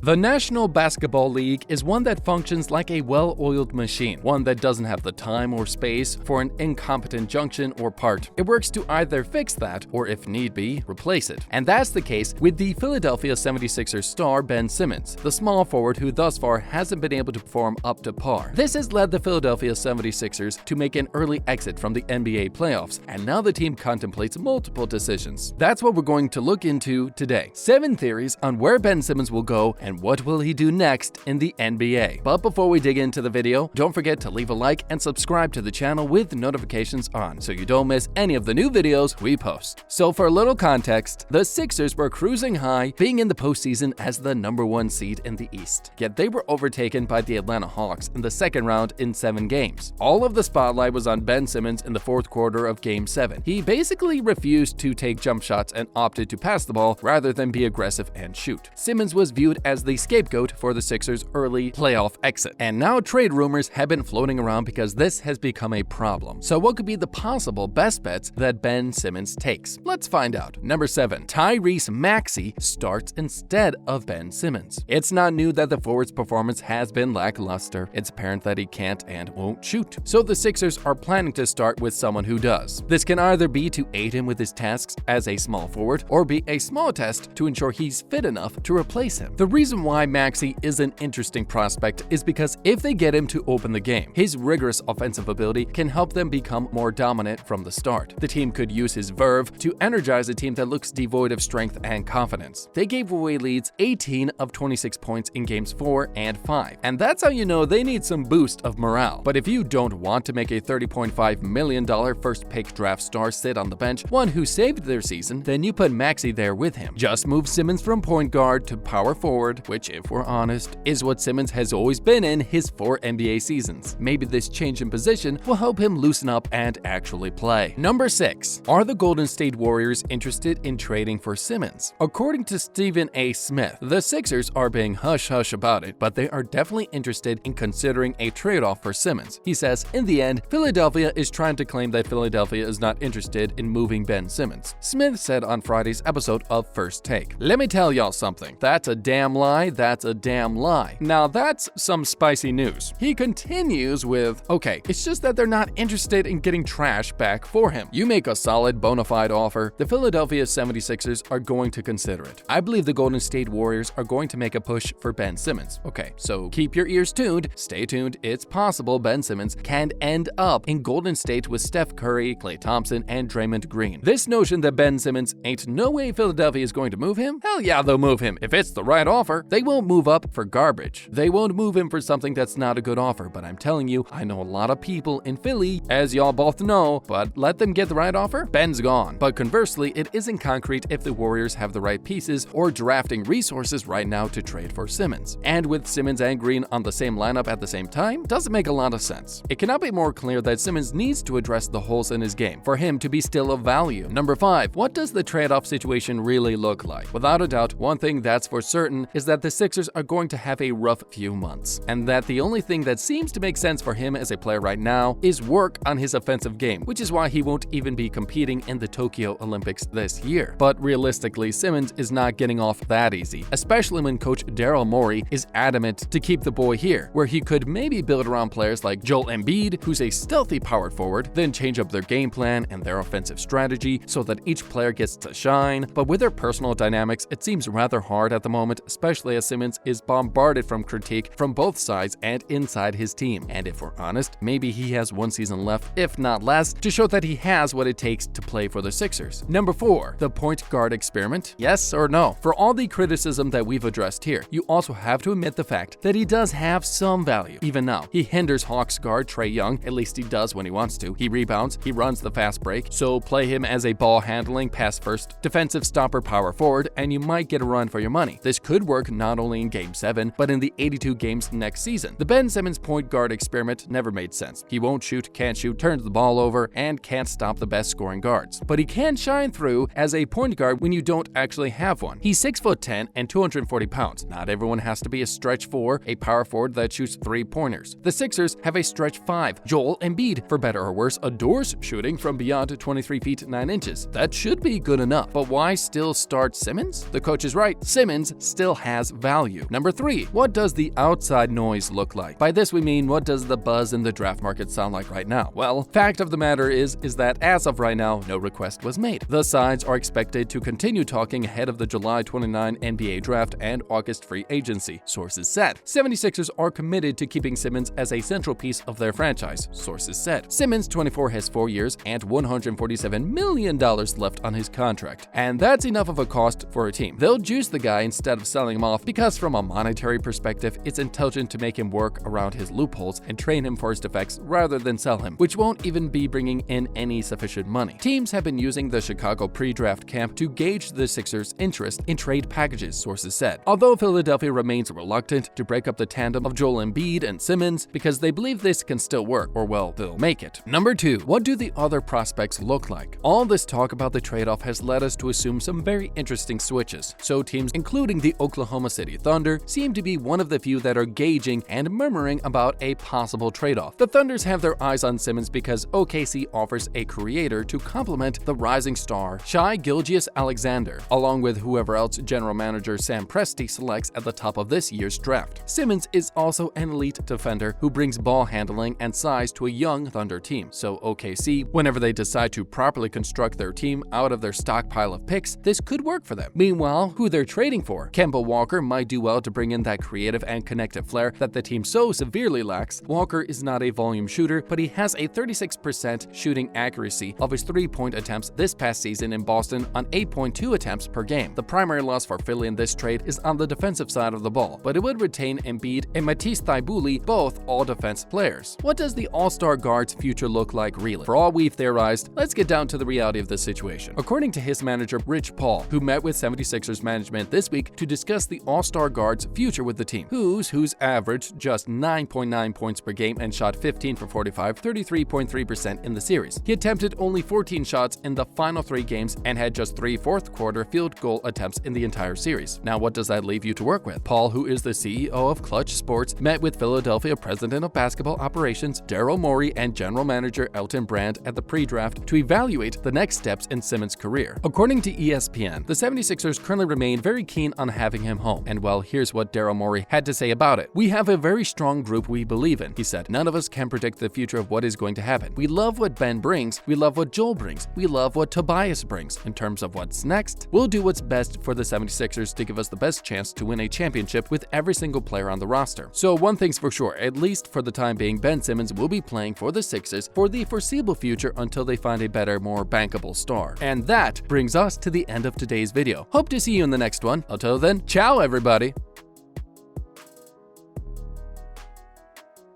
The National Basketball League is one that functions like a well-oiled machine, one that doesn't have the time or space for an incompetent junction or part. It works to either fix that or, if need be, replace it. And that's the case with the Philadelphia 76ers star Ben Simmons, the small forward who thus far hasn't been able to perform up to par. This has led the Philadelphia 76ers to make an early exit from the NBA playoffs, and now the team contemplates multiple decisions. That's what we're going to look into today. 7 theories on where Ben Simmons will go and what will he do next in the NBA. But before we dig into the video, don't forget to leave a like and subscribe to the channel with notifications on so you don't miss any of the new videos we post. So for a little context, the Sixers were cruising high, being in the postseason as the #1 seed in the East. Yet they were overtaken by the Atlanta Hawks in the second round in 7 games. All of the spotlight was on Ben Simmons in the fourth quarter of Game 7. He basically refused to take jump shots and opted to pass the ball rather than be aggressive and shoot. Simmons was viewed as the scapegoat for the Sixers' early playoff exit. And now trade rumors have been floating around because this has become a problem. So what could be the possible best bets that Ben Simmons takes? Let's find out. Number 7. Tyrese Maxiell starts instead of Ben Simmons. It's not new that the forward's performance has been lackluster. It's apparent that he can't and won't shoot. So the Sixers are planning to start with someone who does. This can either be to aid him with his tasks as a small forward or be a small test to ensure he's fit enough to replace him. The reason why Maxiell is an interesting prospect is because if they get him to open the game, his rigorous offensive ability can help them become more dominant from the start. The team could use his verve to energize a team that looks devoid of strength and confidence. They gave away leads 18 of 26 points in games 4 and 5, and that's how you know they need some boost of morale. But if you don't want to make a $30.5 million first pick draft star sit on the bench, one who saved their season, then you put Maxiell there with him. Just move Simmons from point guard to power forward, which, if we're honest, is what Simmons has always been in his 4 NBA seasons. Maybe this change in position will help him loosen up and actually play. Number 6. Are the Golden State Warriors interested in trading for Simmons? According to Stephen A. Smith, the Sixers are being hush-hush about it, but they are definitely interested in considering a trade-off for Simmons. He says, in the end, Philadelphia is trying to claim that Philadelphia is not interested in moving Ben Simmons. Smith said on Friday's episode of First Take, "Let me tell y'all something. That's a damn lie. That's a damn lie." Now that's some spicy news. He continues with, "Okay, it's just that they're not interested in getting trash back for him. You make a solid bona fide offer, the Philadelphia 76ers are going to consider it. I believe the Golden State Warriors are going to make a push for Ben Simmons." Okay, so keep your ears tuned. Stay tuned. It's possible Ben Simmons can end up in Golden State with Steph Curry, Klay Thompson, and Draymond Green. This notion that Ben Simmons ain't no way Philadelphia is going to move him? Hell yeah, they'll move him if it's the right offer. They won't move up for garbage. They won't move him for something that's not a good offer, but I'm telling you, I know a lot of people in Philly, as y'all both know, but let them get the right offer, Ben's gone. But conversely, it isn't concrete if the Warriors have the right pieces or drafting resources right now to trade for Simmons. And with Simmons and Green on the same lineup at the same time, doesn't make a lot of sense. It cannot be more clear that Simmons needs to address the holes in his game for him to be still of value. Number 5. What does the trade-off situation really look like? Without a doubt, one thing that's for certain is that the Sixers are going to have a rough few months, and that the only thing that seems to make sense for him as a player right now is work on his offensive game, which is why he won't even be competing in the Tokyo Olympics this year. But realistically, Simmons is not getting off that easy, especially when coach Daryl Morey is adamant to keep the boy here, where he could maybe build around players like Joel Embiid, who's a stealthy power forward, then change up their game plan and their offensive strategy so that each player gets to shine. But with their personal dynamics, it seems rather hard at the moment, especially as Simmons is bombarded from critique from both sides and inside his team. And if we're honest, maybe he has 1 season left, if not less, to show that he has what it takes to play for the Sixers. Number 4. The point guard experiment? Yes or no? For all the criticism that we've addressed here, you also have to admit the fact that he does have some value. Even now, he hinders Hawks guard Trae Young, at least he does when he wants to. He rebounds, he runs the fast break, so play him as a ball handling, pass first, defensive stopper power forward, and you might get a run for your money. This could work not only in Game 7, but in the 82 games next season. The Ben Simmons point guard experiment never made sense. He won't shoot, can't shoot, turns the ball over, and can't stop the best scoring guards. But he can shine through as a point guard when you don't actually have one. He's 6'10" and 240 pounds. Not everyone has to be a stretch 4, a power forward that shoots 3-pointers. The Sixers have a stretch 5. Joel Embiid, for better or worse, adores shooting from beyond 23 feet 9 inches. That should be good enough. But why still start Simmons? The coach is right. Simmons still has has value. Number 3. What does the outside noise look like? By this we mean, what does the buzz in the draft market sound like right now? Well, fact of the matter is that as of right now, no request was made. The sides are expected to continue talking ahead of the July 29 NBA draft and August free agency, sources said. 76ers are committed to keeping Simmons as a central piece of their franchise, sources said. Simmons, 24, has 4 years and $147 million left on his contract, and that's enough of a cost for a team. They'll juice the guy instead of selling him off because from a monetary perspective, it's intelligent to make him work around his loopholes and train him for his defects rather than sell him, which won't even be bringing in any sufficient money. Teams have been using the Chicago pre-draft camp to gauge the Sixers' interest in trade packages, sources said. Although Philadelphia remains reluctant to break up the tandem of Joel Embiid and Simmons because they believe this can still work, or well, they'll make it. Number 2. What do the other prospects look like? All this talk about the trade-off has led us to assume some very interesting switches, so teams including the Oklahoma City Thunder seem to be one of the few that are gauging and murmuring about a possible trade-off. The Thunders have their eyes on Simmons because OKC offers a creator to complement the rising star Shai Gilgeous-Alexander, along with whoever else general manager Sam Presti selects at the top of this year's draft. Simmons is also an elite defender who brings ball handling and size to a young Thunder team, so OKC, whenever they decide to properly construct their team out of their stockpile of picks, this could work for them. Meanwhile, who they're trading for? Kemba Walker might do well to bring in that creative and connective flair that the team so severely lacks. Walker is not a volume shooter, but he has a 36% shooting accuracy of his three-point attempts this past season in Boston on 8.2 attempts per game. The primary loss for Philly in this trade is on the defensive side of the ball, but it would retain Embiid and Matisse Thybulle, both all-defense players. What does the All-Star guard's future look like really? For all we've theorized, let's get down to the reality of this situation. According to his manager Rich Paul, who met with 76ers management this week to discuss the All-Star guard's future with the team, who's averaged just 9.9 points per game and shot 15 for 45, 33.3% in the series. He attempted only 14 shots in the final 3 games and had just 3 fourth-quarter field goal attempts in the entire series. Now, what does that leave you to work with? Paul, who is the CEO of Clutch Sports, met with Philadelphia President of Basketball Operations Daryl Morey and General Manager Elton Brand at the pre-draft to evaluate the next steps in Simmons' career. According to ESPN, the 76ers currently remain very keen on having him home, and well, here's what Daryl Morey had to say about it. "We have a very strong group we believe in," he said. "None of us can predict the future of what is going to happen. We love what Ben brings, we love what Joel brings, we love what Tobias brings. In terms of what's next, we'll do what's best for the 76ers to give us the best chance to win a championship with every single player on the roster." So one thing's for sure, at least for the time being, Ben Simmons will be playing for the Sixers for the foreseeable future until they find a better, more bankable star. And that brings us to the end of today's video. Hope to see you in the next one. Until then, ciao everybody!